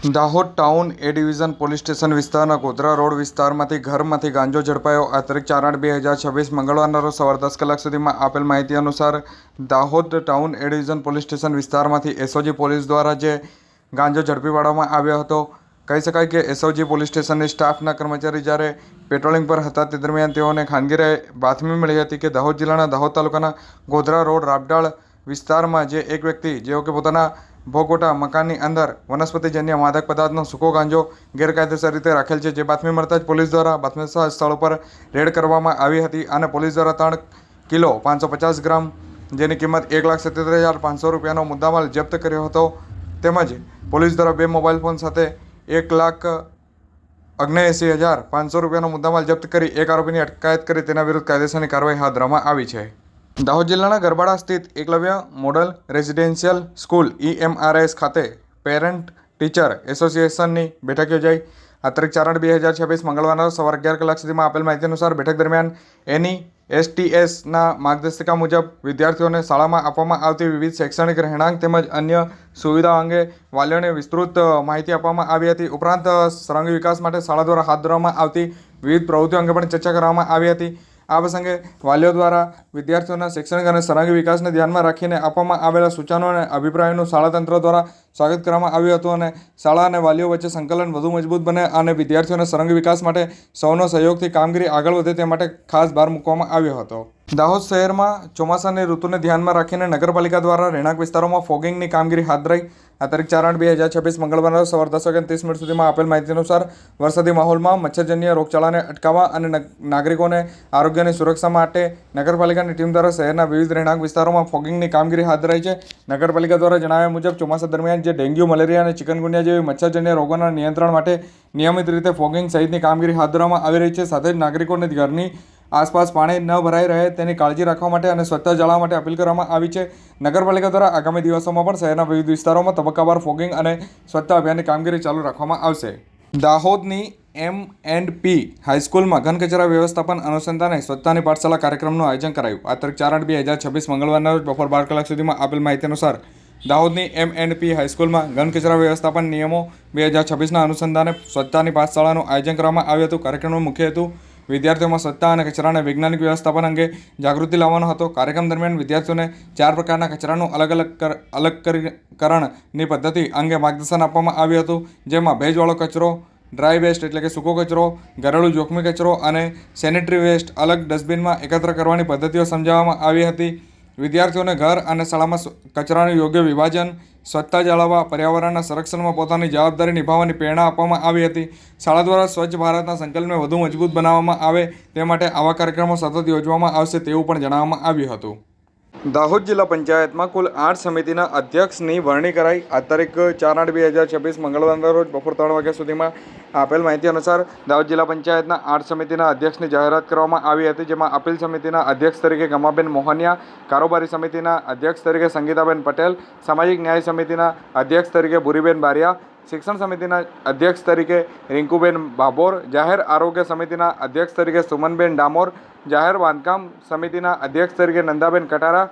Dahod town એ division police station વિસ્તારના Godhra road વિસ્તારમાંથી ઘરમાંથી ગાંજો ઝડપાયો. આ તારીખ 4/8/2026 મંગળવારના રોજ સવારે 10 કલાક સુધીમાં આપેલ માહિતી અનુસાર દાહોદ ટાઉન એ ડિવિઝન પોલીસ સ્ટેશન વિસ્તારમાંથી એસઓજી પોલીસ દ્વારા જે ગાંજો ઝડપી પાડવામાં આવ્યો હતો. કહી શકાય કે એસઓજી પોલીસ સ્ટેશનની સ્ટાફના કર્મચારી જ્યારે પેટ્રોલિંગ પર હતા તે દરમિયાન તેઓને ખાનગી બાતમી મળી હતી કે દાહોદ જિલ્લાના દાહોદ તાલુકાના ગોધરા રોડ રાબડાળ વિસ્તારમાં જે એક વ્યક્તિ જેઓ કે પોતાના ભોગવટા મકાનની અંદર વનસ્પતિજન્ય માદક પદાર્થનો સૂકો ગાંજો ગેરકાયદેસર રીતે રાખેલ છે. જે બાતમી મળતા જ પોલીસ દ્વારા બાતમીસર સ્થળ પર રેડ કરવામાં આવી હતી અને પોલીસ દ્વારા 3 કિલો 550 ગ્રામ જેની કિંમત 1,77,500 રૂપિયાનો મુદ્દામાલ જપ્ત કર્યો હતો. તેમજ પોલીસ દ્વારા 2 મોબાઈલ ફોન સાથે 1,79,500 રૂપિયાનો મુદ્દામાલ જપ્ત કરી એક આરોપીની અટકાયત કરી તેના વિરુદ્ધ કાયદેસરની કાર્યવાહી હાથ ધરવામાં આવી છે. દાહોદ જિલ્લાના ગરબાડા સ્થિત Eklavya model residential school EMRS ખાતે પેરેન્ટ ટીચર એસોસિએશનની બેઠક યોજાઈ. આ તારીખ 4/8/2026 મંગળવારના સવારે 11 કલાક સુધીમાં આપેલ માહિતી અનુસાર બેઠક દરમિયાન NESTSના માર્ગદર્શિકા મુજબ વિદ્યાર્થીઓને શાળામાં આપવામાં આવતી વિવિધ શૈક્ષણિક રહેણાંક તેમજ અન્ય સુવિધાઓ અંગે વાલીઓને વિસ્તૃત માહિતી આપવામાં આવી હતી. ઉપરાંત સર્વાંગી વિકાસ માટે શાળા દ્વારા હાથ ધરવામાં આવતી વિવિધ પ્રવૃત્તિઓ અંગે પણ ચર્ચા કરવામાં આવી હતી. આ પ્રસંગે વાલીઓ દ્વારા વિદ્યાર્થીઓના શૈક્ષણિક અને સર્વાંગી વિકાસને ધ્યાનમાં રાખીને આપવામાં આવેલા સૂચનો અને અભિપ્રાયોનું શાળા તંત્ર દ્વારા સ્વાગત કરવામાં આવ્યું હતું અને શાળા અને વાલીઓ વચ્ચે સંકલન વધુ મજબૂત બને અને વિદ્યાર્થીઓના સર્વાંગી વિકાસ માટે સૌનો સહયોગથી કામગીરી આગળ વધે તે માટે ખાસ ભાર મૂકવામાં આવ્યો હતો. દાહોદ શહેરમાં ચોમાસાની ઋતુને ધ્યાનમાં રાખીને નગરપાલિકા દ્વારા રહેણાંક વિસ્તારોમાં ફોગિંગની કામગીરી હાથ ધરાઈ. આ તારીખ 4/8/2026 મંગળવારના સવારે 10:30 સુધીમાં આપેલ માહિતી અનુસાર વરસાદી માહોલમાં મચ્છરજન્ય રોગચાળાને અટકાવવા અને નાગરિકોને આરોગ્યની સુરક્ષા માટે નગરપાલિકાની ટીમ દ્વારા શહેરના વિવિધ રહેણાંક વિસ્તારોમાં ફોગિંગની કામગીરી હાથ ધરાઈ છે. નગરપાલિકા દ્વારા જણાવ્યા મુજબ ચોમાસા દરમિયાન જે ડેન્ગ્યુ, મલેરિયા અને ચિકનગુનિયા જેવી મચ્છરજન્ય રોગોના નિયંત્રણ માટે નિયમિત રીતે ફોગિંગ સહિતની કામગીરી હાથ ધરવામાં આવી રહી છે. સાથે જ નાગરિકોને ઘરની આસપાસ પાણી ન ભરાઈ રહે તેની કાળજી રાખવા માટે અને સ્વચ્છતા જાળવવા માટે અપીલ કરવામાં આવી છે. નગરપાલિકા દ્વારા આગામી દિવસોમાં પણ શહેરના વિવિધ વિસ્તારોમાં તબક્કાવાર ફોગિંગ અને સ્વચ્છતા અભિયાનની કામગીરી ચાલુ રાખવામાં આવશે. દાહોદની M&P હાઈસ્કૂલમાં ઘન કચરા વ્યવસ્થાપન અનુસંધાને સ્વચ્છતાની પાઠશાળા કાર્યક્રમનું આયોજન કરાયું. આ તારીખ 4/8/2026 મંગળવારના રોજ બપોર 12 કલાક સુધીમાં આપેલ માહિતી અનુસાર દાહોદની M&P હાઈસ્કૂલમાં ઘન કચરા વ્યવસ્થાપન નિયમો 2026ના અનુસંધાને સ્વચ્છતાની પાઠશાળાનું આયોજન કરવામાં આવ્યું હતું. કાર્યક્રમનો મુખ્ય હેતુ વિદ્યાર્થીઓમાં સ્વચ્છતા અને કચરાના વૈજ્ઞાનિક વ્યવસ્થાપન અંગે જાગૃતિ લાવવાનો હતો. કાર્યક્રમ દરમિયાન વિદ્યાર્થીઓને 4 પ્રકારના કચરાનું અલગકરણની પદ્ધતિ અંગે માર્ગદર્શન આપવામાં આવ્યું હતું. જેમાં ભેજવાળો કચરો, ડ્રાય વેસ્ટ એટલે કે સૂકો કચરો, ઘરેલું જોખમી કચરો અને સેનિટરી વેસ્ટ અલગ ડસ્ટબિનમાં એકત્ર કરવાની પદ્ધતિઓ સમજાવવામાં આવી હતી. વિદ્યાર્થીઓને ઘર અને શાળામાં કચરાનું યોગ્ય વિભાજન, સ્વચ્છતા જાળવવા, પર્યાવરણના સંરક્ષણમાં પોતાની જવાબદારી નિભાવવાની પ્રેરણા આપવામાં આવી હતી. શાળા દ્વારા સ્વચ્છ ભારતના સંકલ્પને વધુ મજબૂત બનાવવામાં આવે તે માટે આવા કાર્યક્રમો સતત યોજવામાં આવશે તેવું પણ જણાવવામાં આવ્યું હતું. દાહોદ જિલ્લા પંચાયતમાં કુલ 8 સમિતિના અધ્યક્ષની વરણી કરાઈ. આ તારીખ 4/8/2026 મંગળવારના રોજ બપોર 3 વાગ્યા સુધીમાં આપેલ માહિતી અનુસાર દાહોદ જિલ્લા પંચાયતના 8 સમિતિના અધ્યક્ષની જાહેરાત કરવામાં આવી હતી. જેમાં અપીલ સમિતિના અધ્યક્ષ તરીકે ગમાબેન મોહનિયા, કારોબારી સમિતિના અધ્યક્ષ તરીકે સંગીતાબેન પટેલ, સામાજિક ન્યાય સમિતિના અધ્યક્ષ તરીકે ભૂરીબેન બારિયા, શિક્ષણ સમિતિના અધ્યક્ષ તરીકે રિંકુબેન બાબોર, જાહેર આરોગ્ય સમિતિના અધ્યક્ષ તરીકે સુમનબેન ડામોર, જાહેર બાંધકામ સમિતિના અધ્યક્ષ તરીકે નંદાબેન કટારા,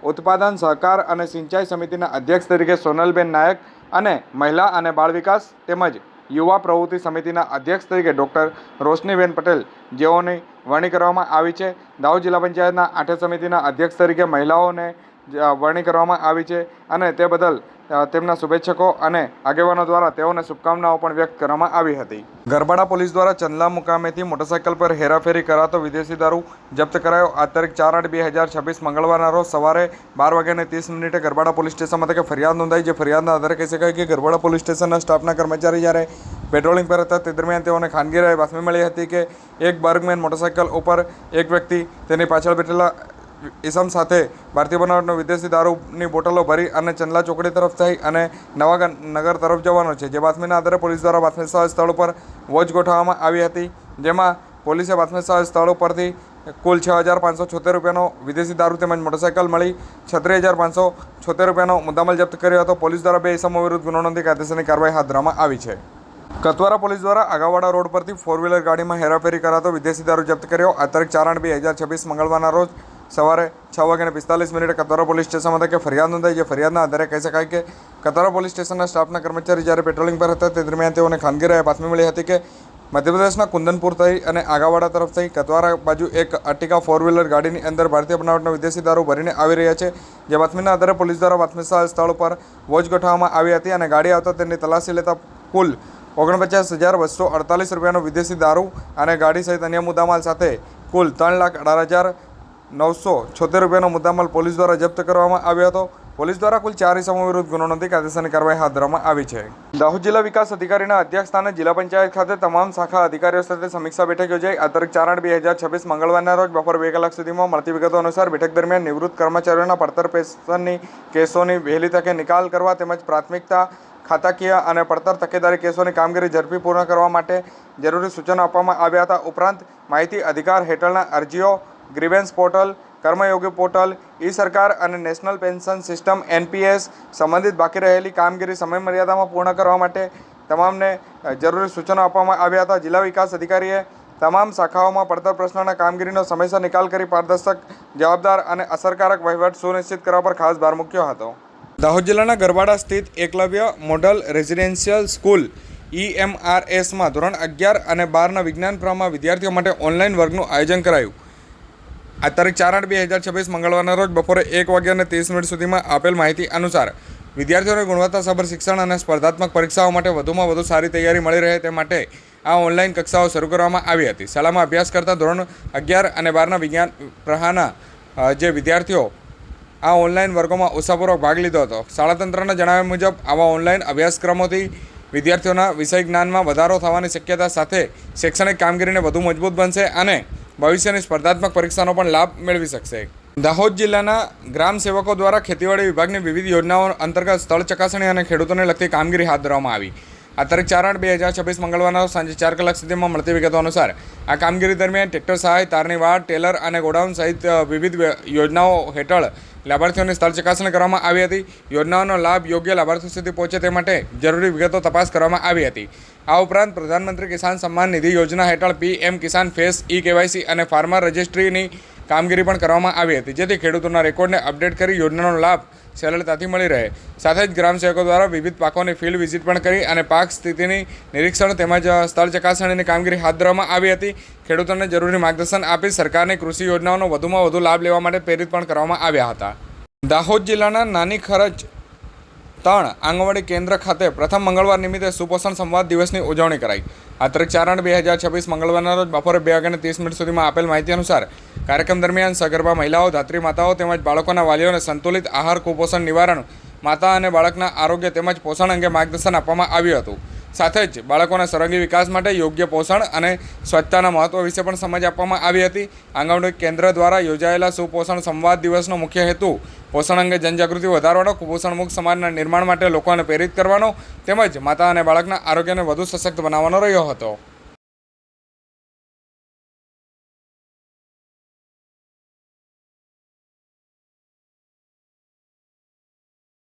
ઉત્પાદન સહકાર અને સિંચાઈ સમિતિના અધ્યક્ષ તરીકે સોનલબેન નાયક અને મહિલા અને બાળ વિકાસ તેમજ યુવા પ્રવૃત્તિ સમિતિના અધ્યક્ષ તરીકે ડૉક્ટર રોશનીબેન પટેલ જેઓની વરણી કરવામાં આવી છે. દાહોદ જિલ્લા પંચાયતના 8 સમિતિના અધ્યક્ષ તરીકે મહિલાઓને વરણી કરવામાં આવી છે અને તે બદલ તેમના શુભેચ્છકો અને આગેવાનો દ્વારા તેઓને શુભકામનાઓ પણ વ્યક્ત કરવામાં આવી હતી. ગરબાડા પોલીસ દ્વારા ચંદલા મુકામેથી મોટરસાઇકલ પર હેરાફેરી કરાતો વિદેશી દારૂ જપ્ત કરાયો. આ તારીખ 4/8/2026 મંગળવારના રોજ સવારે 12:30 ગરબાડા પોલીસ સ્ટેશન મથકે ફરિયાદ નોંધાઈ. જે ફરિયાદના આધારે કહી શકાય કે ગરબાડા પોલીસ સ્ટેશનના સ્ટાફના કર્મચારી જ્યારે પેટ્રોલિંગ પર હતા તે દરમિયાન તેઓને ખાનગી બાતમી મળી હતી કે એક બર્ગમેન મોટરસાઇકલ ઉપર એક વ્યક્તિ તેની પાછળ બેઠેલા ઇસમ સાથે ભારતીય બનાવટનો વિદેશી દારૂની બોટલો ભરી અને ચંદલા ચોકડી તરફ થઈ અને નવાનગર તરફ જવાનો છે. જે બાતમીના આધારે પોલીસ દ્વારા બાતમીસર સ્થળ પર વોચ ગોઠવવામાં આવી હતી. જેમાં પોલીસે બાતમીસર સ્થળ ઉપરથી કુલ 6,576 રૂપિયાનો વિદેશી દારૂ તેમજ મોટરસાઇકલ મળી 36,576 રૂપિયાનો મુદ્દામાલ જપ્ત કર્યો હતો. પોલીસ દ્વારા 2 ઇસમો વિરુદ્ધ ગુનો નોંધી કાયદેસરની કાર્યવાહી હાથ ધરવામાં આવી છે. કતવારા પોલીસ દ્વારા આગાવાડા રોડ પરથી 4 વ્હીલર ગાડીમાં હેરાફેરી કરાતો વિદેશી દારૂ જપ્ત કર્યો. આ તારીખ 4/8/2026 મંગળવારના રોજ સવારે 6:45 કતવારા પોલીસ સ્ટેશન મથકે ફરિયાદ નોંધાઈ. જે ફરિયાદના આધારે કહી શકાય કે કતવારા પોલીસ સ્ટેશનના સ્ટાફના કર્મચારી જ્યારે પેટ્રોલિંગ પર હતા તે દરમિયાન તેઓને ખાનગી રાહે બાતમી મળી હતી કે મધ્યપ્રદેશના કુંદનપુર થઈ અને આગાવાડા તરફ થઈ કતવારા બાજુ એક અર્ટિકા 4-વ્હીલર ગાડીની અંદર ભારતીય બનાવટનો વિદેશી દારૂ ભરીને આવી રહ્યા છે. જે બાતમીના આધારે પોલીસ દ્વારા બાતમી સ્થળ પર વોચ ગોઠવવામાં આવી હતી અને ગાડી આવતા તેની તલાશી લેતા કુલ 49,248 રૂપિયાનો વિદેશી દારૂ અને ગાડી સહિત અન્ય મુદ્દામાલ સાથે કુલ 3,18,976 રૂપિયાનો મુદ્દામાલ પોલીસ દ્વારા જપ્ત કરવામાં આવ્યો હતો. પોલીસ દ્વારા કુલ 4 ઇસમો વિરુદ્ધ ગુનો નોંધી કાયદેસરની કાર્યવાહી હાથ ધરવામાં આવી છે. દાહોદ જિલ્લા વિકાસ અધિકારીના અધ્યક્ષસ્થાને જિલ્લા પંચાયત ખાતે તમામ શાખા અધિકારીઓ સાથે સમીક્ષા બેઠક યોજાઈ. આ તારીખ 4/8/2026 મંગળવારના રોજ બપોરે 2 કલાક સુધીમાં મળતી વિગતો અનુસાર બેઠક દરમિયાન નિવૃત્ત કર્મચારીઓના પડતર પેન્શનની કેસોની વહેલી તકે નિકાલ કરવા તેમજ પ્રાથમિકતા ખાતાકીય અને પડતર તકેદારી કેસોની કામગીરી ઝડપી પૂર્ણ કરવા માટે જરૂરી સૂચનો આપવામાં આવ્યા હતા. ઉપરાંત માહિતી અધિકાર હેઠળના અરજીઓ, ગ્રીવેન્સ પોર્ટલ, કર્મયોગી પોર્ટલ, ઈ સરકાર અને નેશનલ પેન્શન સિસ્ટમ NPS સંબંધિત બાકી રહેલી કામગીરી સમયમર્યાદામાં પૂર્ણ કરવા માટે તમામને જરૂરી સૂચનો આપવામાં આવ્યા હતા. જિલ્લા વિકાસ અધિકારીએ તમામ શાખાઓમાં પડતર પ્રશ્નોના કામગીરીનો સમયસર નિકાલ કરી પારદર્શક, જવાબદાર અને અસરકારક વહીવટ સુનિશ્ચિત કરવા પર ખાસ ભાર મૂક્યો હતો. દાહોદ જિલ્લાના ગરબાડા સ્થિત એકલવ્ય મોડલ રેઝિડેન્શિયલ સ્કૂલ EMRSમાં ધોરણ 11 અને 12ના વિજ્ઞાન પ્રવાહમાં વિદ્યાર્થીઓ માટે ઓનલાઈન વર્ગનું આયોજન કરાયું. આ તારીખ 4/8/2026 મંગળવારના રોજ બપોરે 1:30 સુધીમાં આપેલ માહિતી અનુસાર વિદ્યાર્થીઓને ગુણવત્તાસભર શિક્ષણ અને સ્પર્ધાત્મક પરીક્ષાઓ માટે વધુમાં વધુ સારી તૈયારી મળી રહે તે માટે આ ઓનલાઈન કક્ષાઓ શરૂ કરવામાં આવી હતી. શાળામાં અભ્યાસ કરતા ધોરણ 11 અને 12ના વિજ્ઞાન પ્રવાહના જે વિદ્યાર્થીઓ આ ઓનલાઈન વર્ગોમાં ઉત્સાહપૂર્વક ભાગ લીધો હતો. શાળા તંત્રના જણાવ્યા મુજબ આવા ઓનલાઈન અભ્યાસક્રમોથી વિદ્યાર્થીઓના વિષય જ્ઞાનમાં વધારો થવાની શક્યતા સાથે શૈક્ષણિક કામગીરીને વધુ મજબૂત બનશે અને ભવિષ્યની સ્પર્ધાત્મક પરીક્ષાનો પણ લાભ મેળવી શકશે. દાહોદ જિલ્લાના ગ્રામ સેવકો દ્વારા ખેતીવાડી વિભાગની વિવિધ યોજનાઓ અંતર્ગત સ્થળ ચકાસણી અને ખેડૂતોને લગતી કામગીરી હાથ ધરવામાં આવી. આ તારીખ 4/8/2026 મંગળવારના સાંજે 4 કલાક સુધીમાં મળતી વિગતો અનુસાર આ કામગીરી દરમિયાન ટ્રેક્ટર સહાય, તારની વાડ, ટેલર અને ગોડાઉન સહિત વિવિધ યોજનાઓ હેઠળ લાભાર્થીઓની સ્થળ ચકાસણી કરવામાં આવી હતી. યોજનાઓનો લાભ યોગ્ય લાભાર્થીઓ સુધી પહોંચે તે માટે જરૂરી વિગતો તપાસ કરવામાં આવી હતી. આ ઉપરાંત પ્રધાનમંત્રી કિસાન સન્માન નિધિ યોજના હેઠળ PM કિસાન ફેસ, KYC અને ફાર્મર રજિસ્ટ્રીની કામગીરી પણ કરવામાં આવી હતી, જેથી ખેડૂતોના રેકોર્ડને અપડેટ કરી યોજનાનો લાભ સરળતાથી મળી રહે. સાથે જ ગ્રામસેવકો દ્વારા વિવિધ પાકોની ફિલ્ડ વિઝિટ પણ કરી અને પાક સ્થિતિની નિરીક્ષણ તેમજ સ્થળ ચકાસણીની કામગીરી હાથ ધરવામાં આવી હતી. ખેડૂતોને જરૂરી માર્ગદર્શન આપી સરકારની કૃષિ યોજનાઓનો વધુમાં વધુ લાભ લેવા માટે પ્રેરિત પણ કરવામાં આવ્યા હતા. દાહોદ જિલ્લાના નાની ખરચ 3 આંગણવાડી કેન્દ્ર ખાતે પ્રથમ મંગળવાર નિમિત્તે સુપોષણ સંવાદ દિવસની ઉજવણી કરાઈ. આ તારીખ 4/8/2026 મંગળવારના રોજ બપોરે 2:30 સુધીમાં આપેલ માહિતી અનુસાર કાર્યક્રમ દરમિયાન સગર્ભા મહિલાઓ, ધાત્રી માતાઓ તેમજ બાળકોના વાલીઓને સંતુલિત આહાર, કુપોષણ નિવારણ, માતા અને બાળકના આરોગ્ય તેમજ પોષણ અંગે માર્ગદર્શન આપવામાં આવ્યું હતું. સાથે જ બાળકોના સર્વાંગી વિકાસ માટે યોગ્ય પોષણ અને સ્વચ્છતાના મહત્વ વિશે પણ સમજ આપવામાં આવી હતી. આંગણવાડી કેન્દ્ર દ્વારા યોજાયેલા સુપોષણ સંવાદ દિવસનો મુખ્ય હેતુ પોષણ અંગે જનજાગૃતિ વધારવાનો, કુપોષણ મુક્ત સમાજના નિર્માણ માટે લોકોને પ્રેરિત કરવાનો તેમજ માતા અને બાળકના આરોગ્યને વધુ સશક્ત બનાવવાનો રહ્યો હતો.